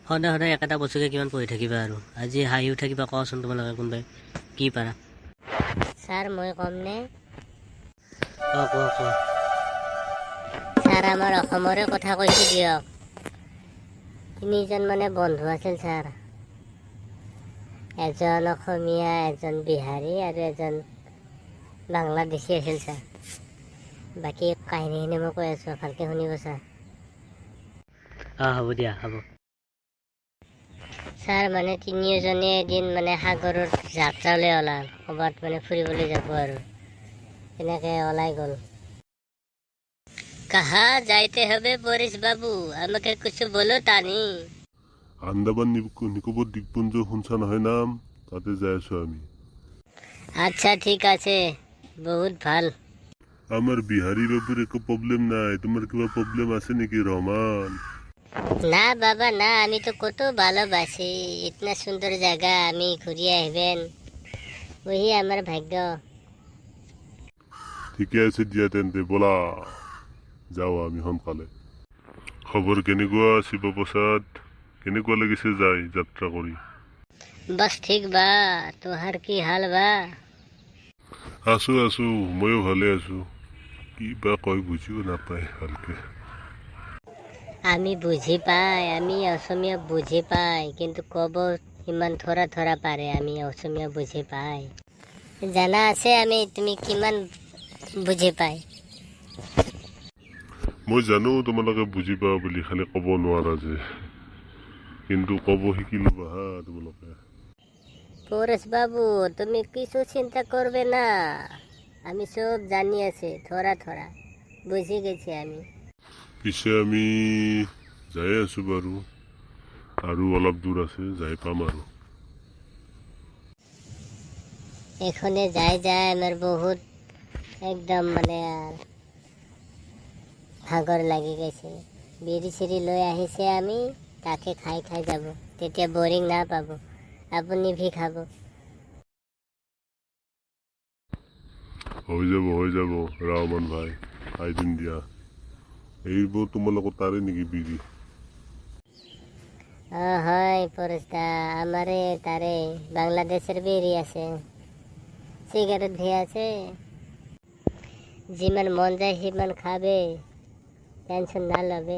সদায় সদায় একেটা বস্তুকে কিমান পঢ়ি থাকিবা আৰু আজি হাঁহি থাকিবা কচোন তোমালোকে কোনোবাই কি পাৰা স্যাৰ মই কম নে কোৱা কোৱা স্যাৰ আমাৰ অসমৰে কথা কৈছো দিয়ক তিনিজন মানে বন্ধু আছিল স্যাৰ এজন অসমীয়া এজন বিহাৰী আৰু এজন বাংলাদেশী আছিল স্যার বাকী কাহিনীখিনি মই কৈ আছো ভালকে শুনিব স্যার হ'ব দিয়া হ'ব স্যার মানে তিনিওজনে এদিন মানে সাগৰৰ যাত্ৰালৈ ওলাল ক'ৰবাত মানে ফুৰিবলৈ যাব আৰু তেনেকে ওলাই গ'ল কাহা যাইতে হবে পরেশ বাবু আমাকে কিছু বলো তানি আন্দামান নিকোবর দ্বীপপুঞ্জ শুনছা নহয় নাম তাতে যাই আছো আমি আচ্ছা ঠিক আছে বহুত ভাল আমার বিহারির ওপর একো প্রবলেম নাই তোমার কিবা প্রবলেম আছে নাকি রহমান না বাবা না আমি তো কত ভালোবাসি ইতনা সুন্দর জায়গা আমি ঘুরিয়ে আসবেন ওই আমার ভাগ্য ঠিকে আছে দিয়া তেন্তে বলা যাও আমি সোনকালে খবৰ কেনেকুৱা শিৱপ্ৰসাদ কেনেকুৱা লাগিছে যাই যাত্ৰা কৰি बस ठीक बा तोहर की हाल बा আছো আছো ময়ো ভালে আছো কি বা কয় বুজিও নাপায় ভালকে আমি বুঝি পাই আমি অসমীয়া বুঝি পাই কিন্তু কব ইমান থৰা থৰা পাৰে আমি অসমীয়া বুঝি পাই জানা আছে আমি তুমি কিমান বুঝি পাই মই জানো তোমালোকে বুজি পাওঁ বুলি খালি ক'ব নোৱাৰা যে কিন্তু ক'ব শিকি ল'বা হা তোমালোকে পরেশ বাবু তুমি কিছু চিন্তা করবে না আমি সব জানি আছে থরা থরা বুঝে গেছি আমি পিছে আমি যাই আছো বাৰু আৰু অলপ দূৰ আছে যাই পাম আৰু এখনে যাই যাই আমার বহুত একদম মানে আর ভাগর লাগি গেছে বিড়ি চিড়ি লৈ আহিছে আমি তাকে খাই খাই যাব তেতিয়া বৰিং না পাব আপুনি ভি খাব হৈ যাব ৰাহমান ভাই খাই দিম দিয়া এইবোৰ তোমালোকৰ তাৰে নেকি বিড়ি হয় পরেশদা আমারে তারে বাংলাদেশের বিড়ি আছে সিগারেট ভি আছে जिमन मन जाए हिमन खाबे टेंशन ना लबे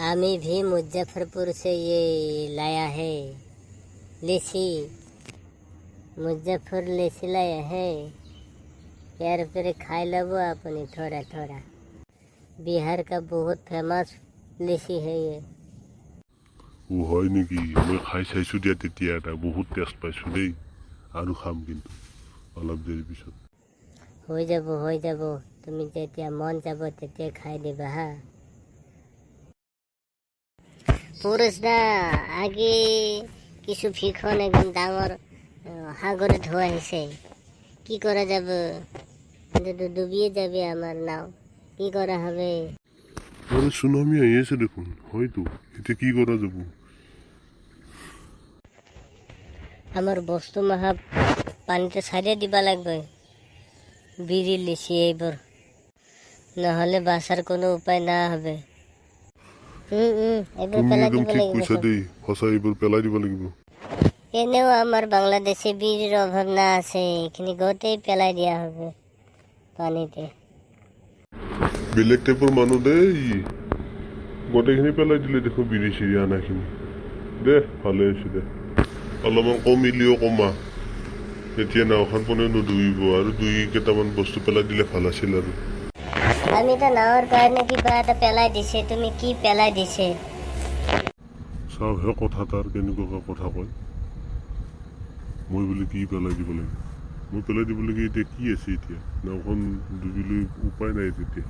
आमी भी मुजफ्फरपुर से ये लाया है लीची मुजफ्फर लीची लाया है यार फिर खाई लबो अपनी थोड़ा थोड़ा बिहार का बहुत फेमस लीची है ये হয় নেকি মই খাই চাইছোঁ দিয়া তেতিয়া এটা বহুত টেষ্ট পাইছোঁ দেই আৰু খাম কিন্তু অলপ দেৰি পিছত হৈ যাব তুমি যেতিয়া মন যাব তেতিয়া খাই দিবা হা পরেশদা আগে কিছু ফিখন একদম ডাঙৰ সাগরে ঢৌ আহিছে কি করা যাবে কিন্তু ডুবিয়ে যাবে আমার নাও কি করা হবে আরে সুনামি আহি আছে দেখোন হয়তো এতিয়া কি কৰা যাব আমাৰ বস্তু মাহা পানিতে ছাড়িয়ে দিবা লাগবে বিড়ি লিচি এইবোৰ নহলে বাঁচাৰ কোনো উপায় না হবে এইবোৰ তুমি পেলাই একদম দিব ঠিক লাগিব কৈছা দেই সঁচা এইবোৰ পেলাই দিব লাগিব এনেও আমার বাংলাদেশে বিড়ির অভাব না আছে এখানে গোটেই পেলাই দিয়া হবে পানিতে বেলেগ টাইপৰ মানুহ দেই গোটেইখিনি পেলাই দিলে দেখোন বিৰি চিৰি আনাখিনি দে ভালে হৈছে দে অলপমান কমিলিও কমা এতিয়া নাওখন কোনেও নুধুইব আৰু দুই কেইটামান বস্তু পেলাই দিলে ভাল আছিল আৰু আমি তো নাওর কারণে কিবা এটা পেলাই দিছে তুমি কি পেলাই দিছে চাওঁ সেই কথা তাৰ কেনেকুৱাকৈ কথা কয় মই বোলে কি পেলাই দিব লাগে মই পেলাই দিবলগীয়া এতিয়া কি আছে এতিয়া নাওখন ডুবিলৈ উপায় নাই তেতিয়া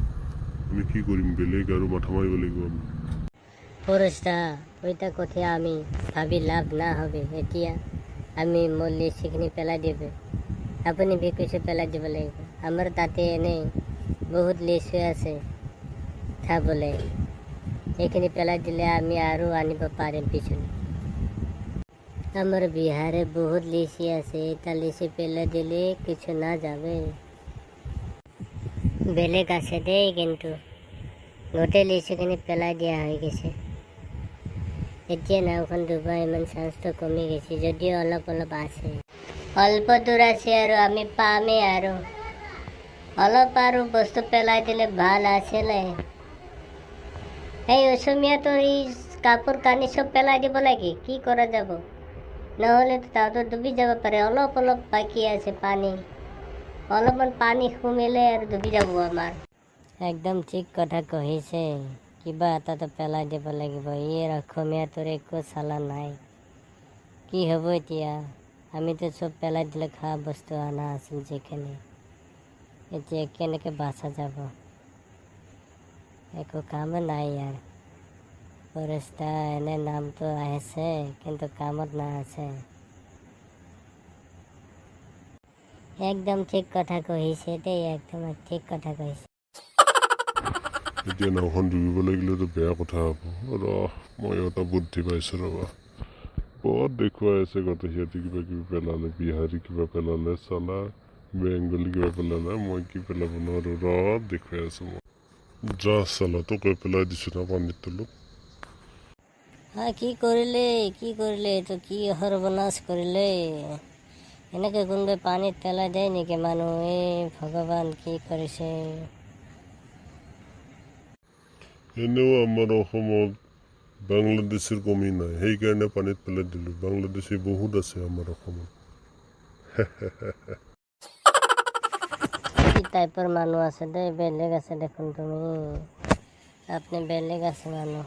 আমি কি কৰিম বেলেগ আৰু মাথা মাৰিব লাগিব আমি পুৰুষটা ওইটা কথা আমি ভাবি লাভ না হবে এতিয়া আমি মোৰ লিচিখিনি পেলাই দিবে আপুনি ভি কিছু পেলাই দিব লাগিব আমাৰ তাতে এনেই বহুত লিচু আছে খাবলৈ এইখিনি পেলাই দিলে আমি আৰু আনিব পাৰিম পিছনে আমার বিহারে বহুত লিচি আছে এটা লিচি পেলে দিলে কিছু না যাবে বেলেগ আছে দেই কিন্তু গোটেই লিচুখিনি পেলাই দিয়া হয়ে গেছে এতিয়া নাওখন ডুবা ইমান চান্সটো কমি গৈছে, যদিও অলপ অলপ আছে। অল্প দূৰ আছে আৰু আমি পামেই আৰু অলপ আৰু বস্তু পেলাই দিলে ভাল আছিলে। এই অসমীয়াটো এই কাপোৰ কানি চব পেলাই দিব লাগে, কি কৰা যাব? নহ'লেতো তাহাঁতো ডুবি যাব পাৰে। অলপ অলপ বাকী আছে পানী, অলপমান পানী সোমালে আৰু ডুবি যাব আমাৰ। একদম ঠিক কথা কৈছে, কিবা এটাতো পেলাই দিব লাগিব। এই অসমীয়াটোৰ একো চালা নাই, কি হ'ব এতিয়া? আমিতো চব পেলাই দিলে খোৱা বস্তু অনা আছিল যিখিনি, এতিয়া কেনেকৈ বাচা যাব? একো কামো নাই ইয়াৰ। ফৰেষ্টাৰ এনে নামটো আহিছে, কিন্তু কামত নাআছে। একদম ঠিক কথা কৈছে দেই, একদম ঠিক কথা কৈছে। এতিয়া নাওখন ডুবিব লাগিলেতো বেয়া কথা হ'ব। মই এটা বুদ্ধি পাইছোঁ ৰ'বা। বহুত দেখুৱাই আছে গোটেই সিহঁতে কিবা কিবি পেলালে, বিহাৰী কিবা পেলালে, চালা বেংগলী কিবা পেলালে, মই কি পেলাব নোৱাৰোঁ। দেখুৱাই আছোঁ মই। যা চালা তোকে পেলাই দিছোঁ না পানীৰ তলত। কি কৰিলে এইটো কি সৰ্বনাশ কৰিলে? এনেকৈ কোনোবাই পানীত পেলাই দিয়ে নেকি মানুহ? ভগৱান কি কৰিছে? এনেও আমাৰ অসমত বাংলাদেশীৰ কমি নাই, সেইকাৰণে পানীত পেলাই দিলোঁ। বাংলাদেশী বহুত আছে আমাৰ অসমত। কি টাইপৰ মানুহ আছে দেই, বেলেগ আছে দেখোন তুমি, আপুনি বেলেগ আছে মানুহ।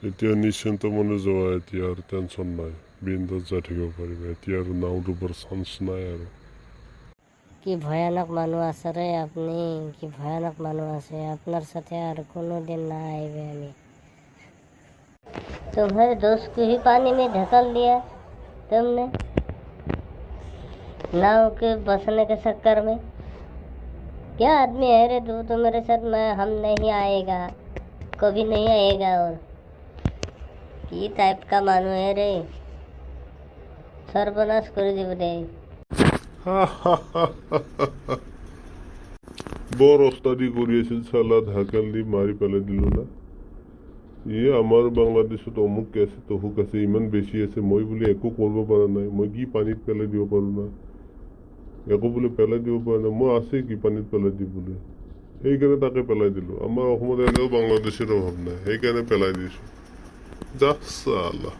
এতিয়া নিশ্চিন্ত মনে যোৱা, এতিয়া আৰু টেনশ্যন নাই, বিন্দাছ যাই থাকিব পাৰিবা। এতিয়া আৰু নাও ডুবৰ চান্স নাই আৰু। কি ভয়ানক মানুহ আছে ৰে আপনি, কি ভয়ানক মানুহ আছে। আপনার সাথে আর কোনো दिन ना आएंगे আমি। तुम्हारे दोस्त को ही पानी में धकेल दिया तुमने, नाव के बसने के चक्कर में। क्या आदमी है रे तू? तो मेरे साथ मैं हम नहीं आएगा, कभी नहीं आएगा। और की टाइप का मानो है रे, सर्वनाश कर দিব দে। বৰ অস্তাদি কৰি আছিল চালা, ঢাকাল দি মাৰি পেলাই দিলোঁ না। আমাৰ বাংলাদেশত অমুক আছে তহুক আছে, ইমান বেছি আছে, মই বোলে একো কৰিব পৰা নাই। মই কি পানীত পেলাই দিব পাৰোঁ না? একো বোলে পেলাই দিব পৰা নাই, মই আছে কি পানীত পেলাই দিবলৈ? সেইকাৰণে তাকে পেলাই দিলোঁ। আমাৰ অসমত এনেও বাংলাদেশীৰ অভাৱ নাই, সেইকাৰণে পেলাই দিছোঁ। যা চালা।